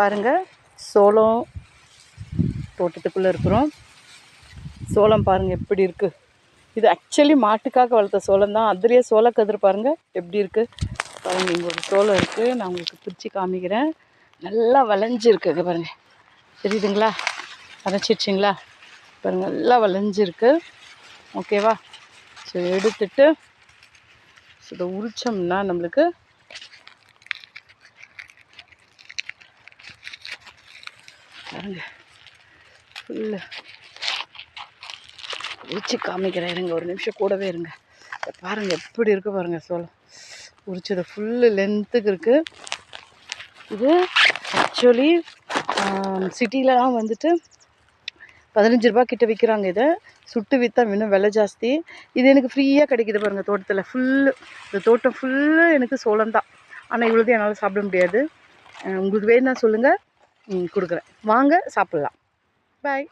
பாருங்கள், சோளம் தோட்டத்துக்குள்ளே இருக்கிறோம். சோளம் பாருங்கள் எப்படி இருக்குது. இது ஆக்சுவலி மாட்டுக்காக வளர்த்த சோளம் தான். அதுலேயே சோளக்கதிர் பாருங்கள் எப்படி இருக்குது. பாருங்கள், இங்கே ஒரு சோளம் இருக்குது. நான் உங்களுக்கு பிரித்து காமிக்கிறேன். நல்லா விளைஞ்சிருக்கு பாருங்கள், தெரியுதுங்களா? அரைச்சிடுச்சிங்களா பாருங்கள், நல்லா விளைஞ்சிருக்கு. ஓகேவா? ஸோ எடுத்துட்டு இதை உரிச்சோம்னா நம்மளுக்கு பாருங்க ஃபுல்லு உரிச்சு காமிக்கிறேன். இருங்க, ஒரு நிமிஷம் கூடவே இருங்க. பாருங்கள் எப்படி இருக்குது பாருங்கள் சோளம் உரிச்சது. ஃபுல்லு லென்த்துக்கு இருக்குது. இது ஆக்சுவலி சிட்டிலலாம் வந்துட்டு 15 ரூபா கிட்ட விற்கிறாங்க. இதை சுட்டு விற்றா இன்னும் விலை ஜாஸ்தி. இது எனக்கு ஃப்ரீயாக கிடைக்கிது பாருங்கள். தோட்டத்தில் ஃபுல்லு, இந்த தோட்டம் ஃபுல்லு எனக்கு சோளம் தான். ஆனால் இவ்வளோது என்னால் சாப்பிட முடியாது. உங்களுக்கு வேணும்னா சொல்லுங்கள், கொடுக்குறேன். வாங்க சாப்பிட்லாம். பாய்.